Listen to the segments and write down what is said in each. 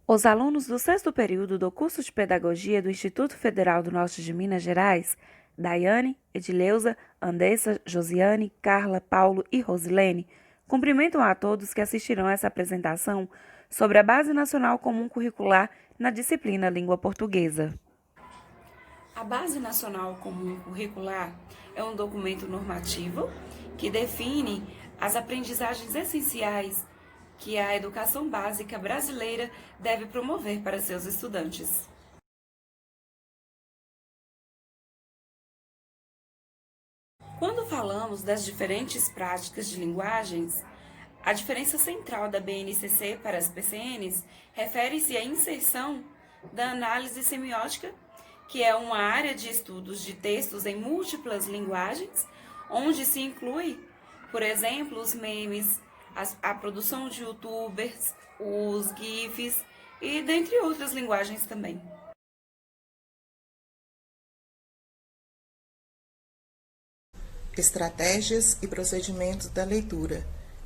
Os alunos do sexto período do curso de Pedagogia do Instituto Federal do Norte de Minas Gerais, Daiane, Edileuza, Andessa, Josiane, Carla, Paulo e Rosilene, cumprimentam a todos que assistirão a essa apresentação sobre a Base Nacional Comum Curricular na disciplina Língua Portuguesa. A Base Nacional Comum Curricular é um documento normativo que define as aprendizagens essenciais que a educação básica brasileira deve promover para seus estudantes. Quando falamos das diferentes práticas de linguagens, a diferença central da BNCC para as PCNs refere-se à inserção da análise semiótica, que é uma área de estudos de textos em múltiplas linguagens, onde se inclui, por exemplo, os memes, a produção de youtubers, os GIFs e dentre outras linguagens também. Estratégias e procedimentos da leitura.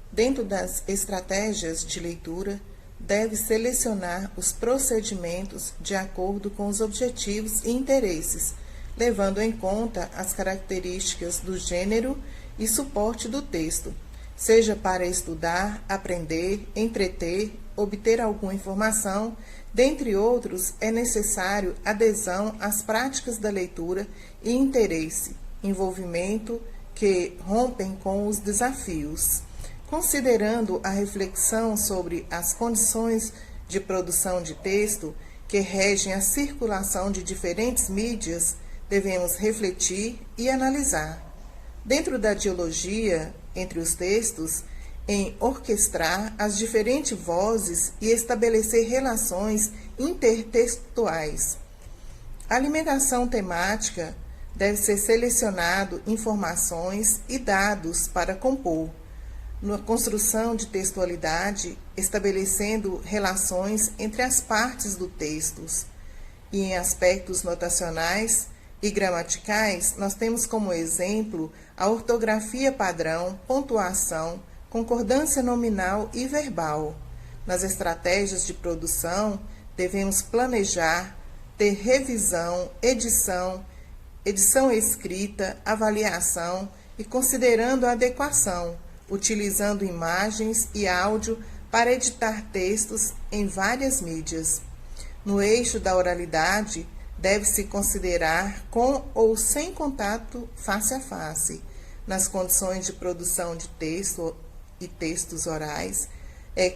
Dentro das estratégias de leitura, deve selecionar os procedimentos de acordo com os objetivos e interesses, levando em conta as características do gênero e suporte do texto, seja para estudar, aprender, entreter, obter alguma informação, dentre outros, é necessário adesão às práticas da leitura e interesse, envolvimento que rompem com os desafios. Considerando a reflexão sobre as condições de produção de texto que regem a circulação de diferentes mídias, devemos refletir e analisar. Dentro da dialogia entre os textos, em orquestrar as diferentes vozes e estabelecer relações intertextuais. A alimentação temática deve ser selecionado informações e dados para compor, na construção de textualidade, estabelecendo relações entre as partes do texto. E em aspectos notacionais e gramaticais, nós temos como exemplo a ortografia padrão, pontuação, concordância nominal e verbal. Nas estratégias de produção, devemos planejar, ter revisão, edição escrita, avaliação e considerando a adequação, utilizando imagens e áudio para editar textos em várias mídias. No eixo da oralidade, deve-se considerar com ou sem contato face a face. Nas condições de produção de texto e textos orais,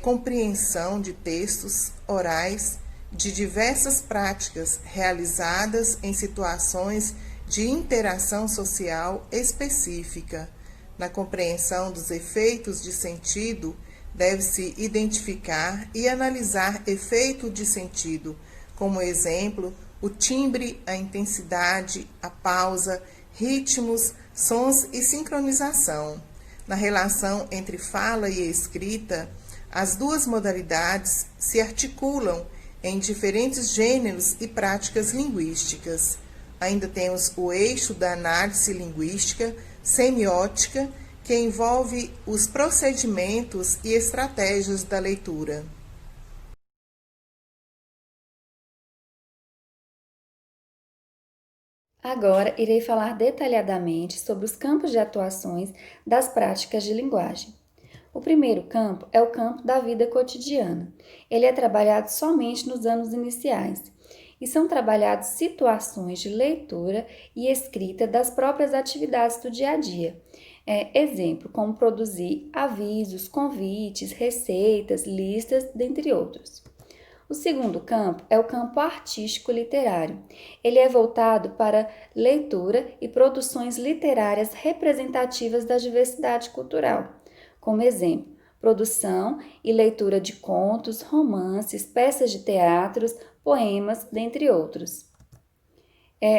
compreensão de textos orais de diversas práticas realizadas em situações de interação social específica. Na compreensão dos efeitos de sentido, deve-se identificar e analisar efeito de sentido, como exemplo, o timbre, a intensidade, a pausa, ritmos, sons e sincronização. Na relação entre fala e escrita, as duas modalidades se articulam em diferentes gêneros e práticas linguísticas. Ainda temos o eixo da análise linguística, semiótica, que envolve os procedimentos e estratégias da leitura. Agora irei falar detalhadamente sobre os campos de atuações das práticas de linguagem. O primeiro campo é o campo da vida cotidiana. Ele é trabalhado somente nos anos iniciais e são trabalhadas situações de leitura e escrita das próprias atividades do dia a dia. Exemplo, como produzir avisos, convites, receitas, listas, dentre outros. O segundo campo é o campo artístico-literário. Ele é voltado para leitura e produções literárias representativas da diversidade cultural. Como exemplo, produção e leitura de contos, romances, peças de teatros, poemas, dentre outros.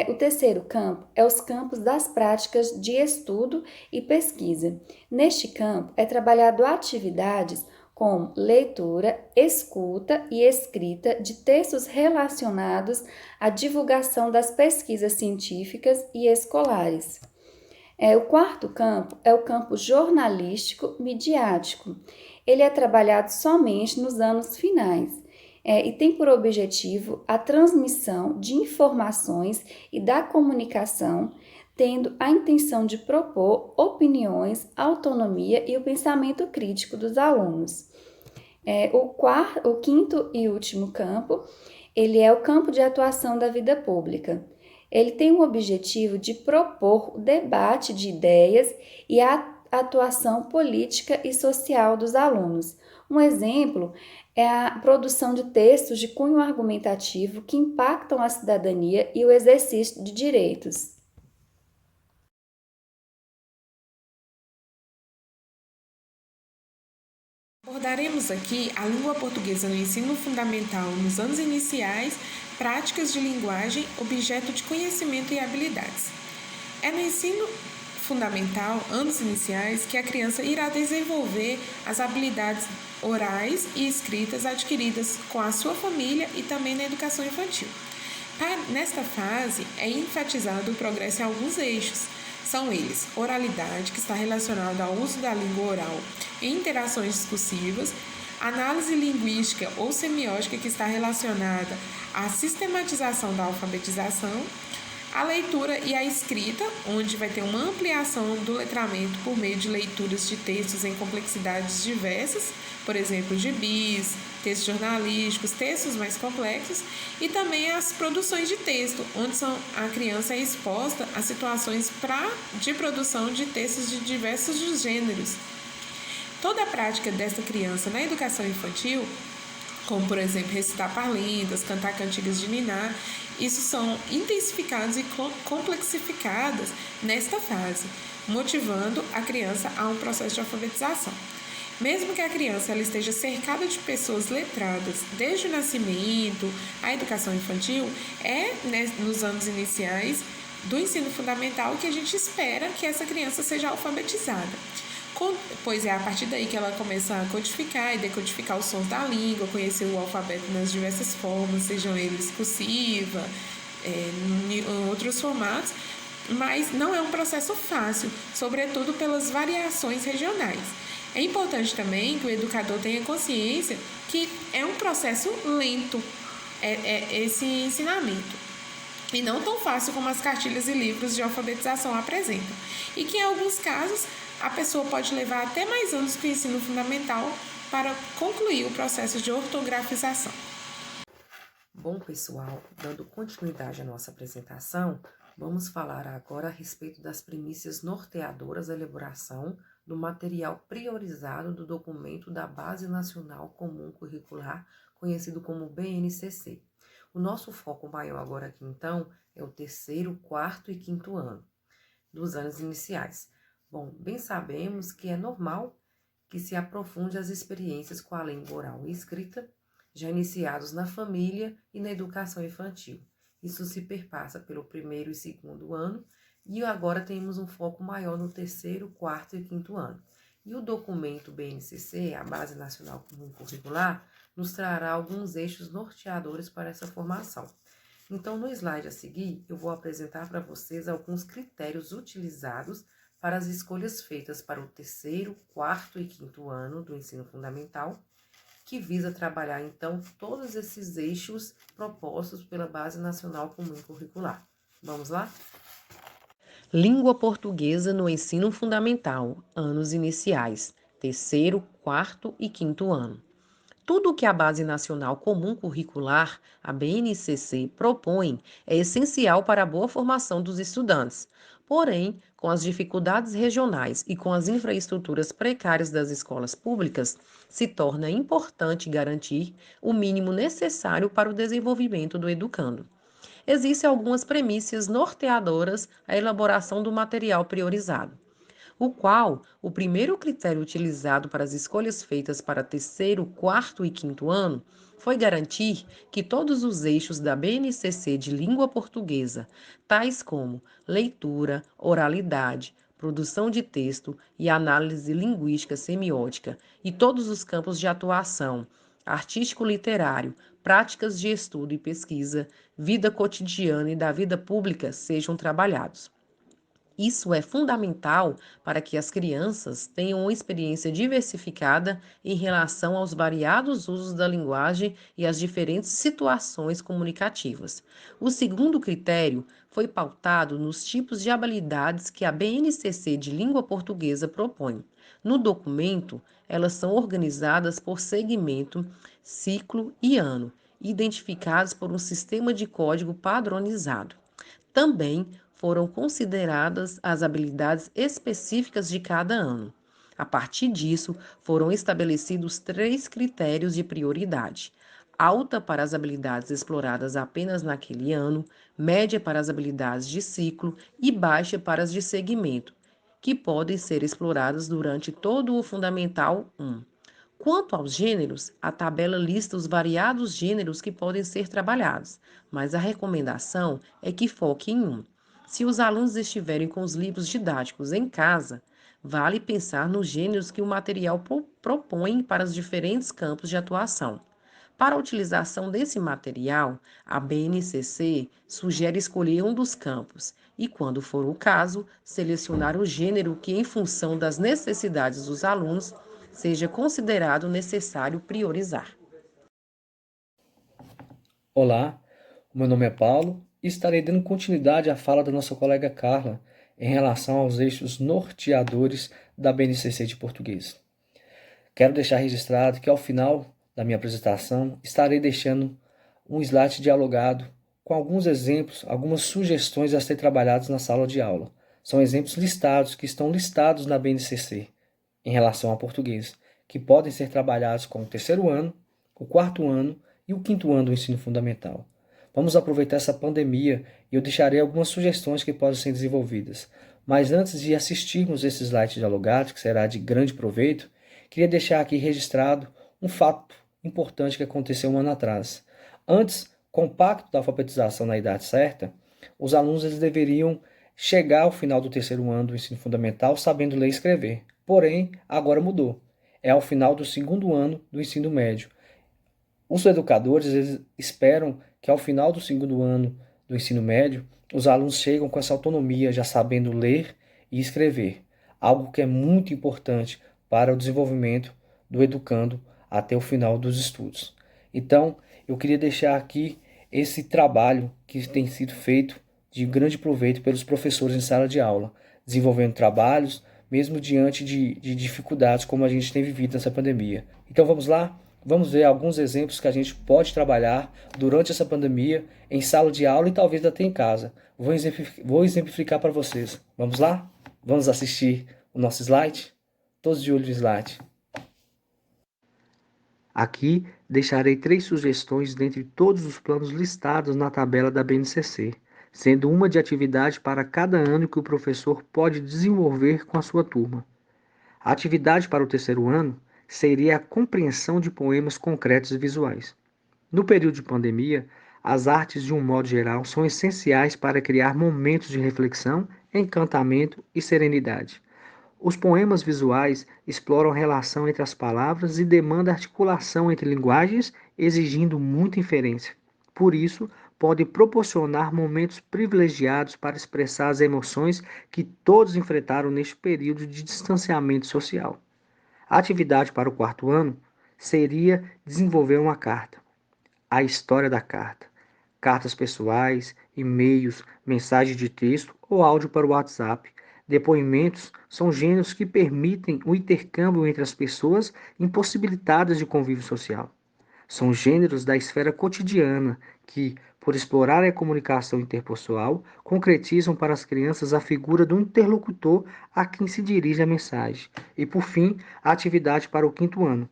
O terceiro campo é os campos das práticas de estudo e pesquisa. Neste campo é trabalhado atividades como leitura, escuta e escrita de textos relacionados à divulgação das pesquisas científicas e escolares. O quarto campo é o campo jornalístico midiático. Ele é trabalhado somente nos anos finais. e tem por objetivo a transmissão de informações e da comunicação, tendo a intenção de propor opiniões, autonomia e o pensamento crítico dos alunos. O quinto e último campo, ele é o campo de atuação da vida pública. Ele tem o objetivo de propor o debate de ideias e a atuação política e social dos alunos. Um exemplo é a produção de textos de cunho argumentativo que impactam a cidadania e o exercício de direitos. Abordaremos aqui a língua portuguesa no ensino fundamental nos anos iniciais, práticas de linguagem, objeto de conhecimento e habilidades. É no ensino fundamental, anos iniciais, que a criança irá desenvolver as habilidades orais e escritas adquiridas com a sua família e também na educação infantil. Nesta fase, é enfatizado o progresso em alguns eixos. São eles: oralidade, que está relacionada ao uso da língua oral em interações discursivas; análise linguística ou semiótica, que está relacionada à sistematização da alfabetização; a leitura e a escrita, onde vai ter uma ampliação do letramento por meio de leituras de textos em complexidades diversas, por exemplo, gibis, textos jornalísticos, textos mais complexos, e também as produções de texto, onde a criança é exposta a situações de produção de textos de diversos gêneros. Toda a prática desta criança na educação infantil, como por exemplo recitar parlendas, cantar cantigas de niná, isso são intensificados e complexificadas nesta fase, motivando a criança a um processo de alfabetização. Mesmo que a criança ela esteja cercada de pessoas letradas desde o nascimento, a educação infantil nos anos iniciais do ensino fundamental que a gente espera que essa criança seja alfabetizada. Pois é a partir daí que ela começa a codificar e decodificar os sons da língua, conhecer o alfabeto nas diversas formas, sejam eles cursiva, em outros formatos, mas não é um processo fácil, sobretudo pelas variações regionais. É importante também que o educador tenha consciência que é um processo lento esse ensinamento, e não tão fácil como as cartilhas e livros de alfabetização apresentam, e que em alguns casos a pessoa pode levar até mais anos que o ensino fundamental para concluir o processo de ortografização. Bom, pessoal, dando continuidade à nossa apresentação, vamos falar agora a respeito das premissas norteadoras da elaboração do material priorizado do documento da Base Nacional Comum Curricular, conhecido como BNCC. O nosso foco maior agora aqui, então, é o terceiro, quarto e quinto ano dos anos iniciais. Bom, bem sabemos que é normal que se aprofunde as experiências com a língua oral e escrita, já iniciados na família e na educação infantil. Isso se perpassa pelo primeiro e segundo ano, e agora temos um foco maior no terceiro, quarto e quinto ano. E o documento BNCC, a Base Nacional Comum Curricular, nos trará alguns eixos norteadores para essa formação. Então, no slide a seguir, eu vou apresentar para vocês alguns critérios utilizados para as escolhas feitas para o terceiro, quarto e quinto ano do ensino fundamental, que visa trabalhar, então, todos esses eixos propostos pela Base Nacional Comum Curricular. Vamos lá? Língua portuguesa no ensino fundamental, anos iniciais, terceiro, quarto e quinto ano. Tudo o que a Base Nacional Comum Curricular, a BNCC, propõe é essencial para a boa formação dos estudantes. Porém, com as dificuldades regionais e com as infraestruturas precárias das escolas públicas, se torna importante garantir o mínimo necessário para o desenvolvimento do educando. Existem algumas premissas norteadoras à elaboração do material priorizado, o qual o primeiro critério utilizado para as escolhas feitas para terceiro, quarto e quinto ano foi garantir que todos os eixos da BNCC de língua portuguesa, tais como leitura, oralidade, produção de texto e análise linguística semiótica, e todos os campos de atuação, artístico-literário, práticas de estudo e pesquisa, vida cotidiana e da vida pública sejam trabalhados. Isso é fundamental para que as crianças tenham uma experiência diversificada em relação aos variados usos da linguagem e às diferentes situações comunicativas. O segundo critério foi pautado nos tipos de habilidades que a BNCC de língua portuguesa propõe. No documento, elas são organizadas por segmento, ciclo e ano, identificados por um sistema de código padronizado. Também foram consideradas as habilidades específicas de cada ano. A partir disso, foram estabelecidos 3 critérios de prioridade: alta para as habilidades exploradas apenas naquele ano, média para as habilidades de ciclo e baixa para as de segmento, que podem ser exploradas durante todo o Fundamental 1. Quanto aos gêneros, a tabela lista os variados gêneros que podem ser trabalhados, mas a recomendação é que foque em um. Se os alunos estiverem com os livros didáticos em casa, vale pensar nos gêneros que o material propõe para os diferentes campos de atuação. Para a utilização desse material, a BNCC sugere escolher um dos campos e, quando for o caso, selecionar o gênero que, em função das necessidades dos alunos, seja considerado necessário priorizar. Olá, o meu nome é Paulo e estarei dando continuidade à fala da nossa colega Carla em relação aos eixos norteadores da BNCC de português. Quero deixar registrado que ao final da minha apresentação estarei deixando um slide dialogado com alguns exemplos, algumas sugestões a ser trabalhadas na sala de aula. São exemplos listados que estão listados na BNCC em relação ao português, que podem ser trabalhados com o terceiro ano, o quarto ano e o quinto ano do ensino fundamental. Vamos aproveitar essa pandemia e eu deixarei algumas sugestões que podem ser desenvolvidas. Mas antes de assistirmos esse slide dialogado, que será de grande proveito, queria deixar aqui registrado um fato importante que aconteceu um ano atrás. Antes, com o pacto da alfabetização na idade certa, os alunos eles deveriam chegar ao final do terceiro ano do ensino fundamental sabendo ler e escrever. Porém, agora mudou. É ao final do segundo ano do ensino médio. Os educadores eles esperam que ao final do segundo ano do ensino médio, os alunos chegam com essa autonomia, já sabendo ler e escrever. Algo que é muito importante para o desenvolvimento do educando até o final dos estudos. Então, eu queria deixar aqui esse trabalho que tem sido feito de grande proveito pelos professores em sala de aula, desenvolvendo trabalhos, mesmo diante de dificuldades como a gente tem vivido nessa pandemia. Então vamos lá? Vamos ver alguns exemplos que a gente pode trabalhar durante essa pandemia em sala de aula e talvez até em casa. Vou exemplificar para vocês. Vamos lá? Vamos assistir o nosso slide? Todos de olho no slide. Aqui deixarei 3 sugestões dentre todos os planos listados na tabela da BNCC, sendo uma de atividade para cada ano que o professor pode desenvolver com a sua turma. A atividade para o terceiro ano seria a compreensão de poemas concretos e visuais. No período de pandemia, as artes, de um modo geral, são essenciais para criar momentos de reflexão, encantamento e serenidade. Os poemas visuais exploram a relação entre as palavras e demandam articulação entre linguagens, exigindo muita inferência. Por isso, pode proporcionar momentos privilegiados para expressar as emoções que todos enfrentaram neste período de distanciamento social. A atividade para o quarto ano seria desenvolver uma carta. A história da carta. Cartas pessoais, e-mails, mensagens de texto ou áudio para o WhatsApp. Depoimentos são gêneros que permitem o intercâmbio entre as pessoas impossibilitadas de convívio social. São gêneros da esfera cotidiana que, por explorar a comunicação interpessoal, concretizam para as crianças a figura do interlocutor a quem se dirige a mensagem. E, por fim, a atividade para o quinto ano.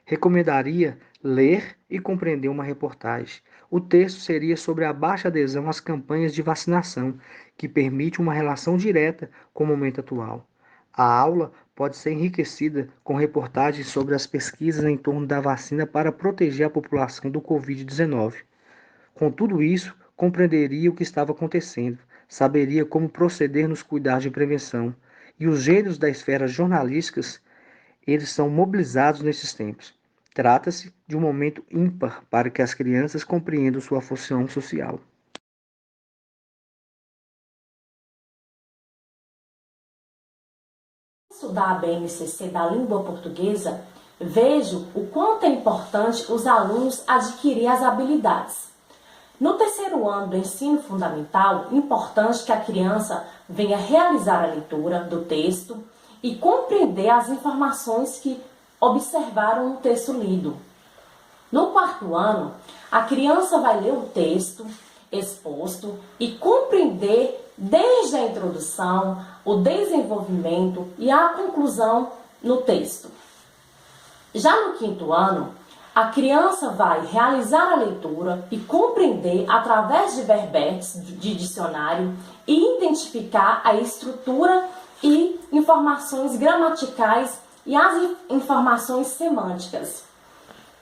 Recomendaria ler e compreender uma reportagem. O texto seria sobre a baixa adesão às campanhas de vacinação, que permite uma relação direta com o momento atual. A aula pode ser enriquecida com reportagens sobre as pesquisas em torno da vacina para proteger a população do Covid-19. Com tudo isso, compreenderia o que estava acontecendo, saberia como proceder nos cuidados de prevenção, e os gênios da esfera jornalística, eles são mobilizados nesses tempos. Trata-se de um momento ímpar para que as crianças compreendam sua função social. estudar a BNCC da língua portuguesa, vejo o quanto é importante os alunos adquirirem as habilidades. No terceiro ano do ensino fundamental, é importante que a criança venha realizar a leitura do texto e compreender as informações que observaram no texto lido. No quarto ano, a criança vai ler o texto exposto e compreender desde a introdução, o desenvolvimento e a conclusão no texto. Já no quinto ano, a criança vai realizar a leitura e compreender através de verbetes de dicionário e identificar a estrutura e informações gramaticais e as informações semânticas.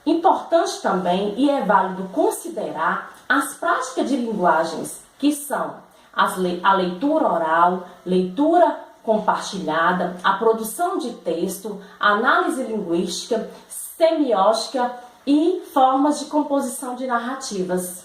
Importante também e é válido considerar as práticas de linguagens, que são a leitura oral, leitura compartilhada, a produção de texto, a análise linguística, semiótica e formas de composição de narrativas.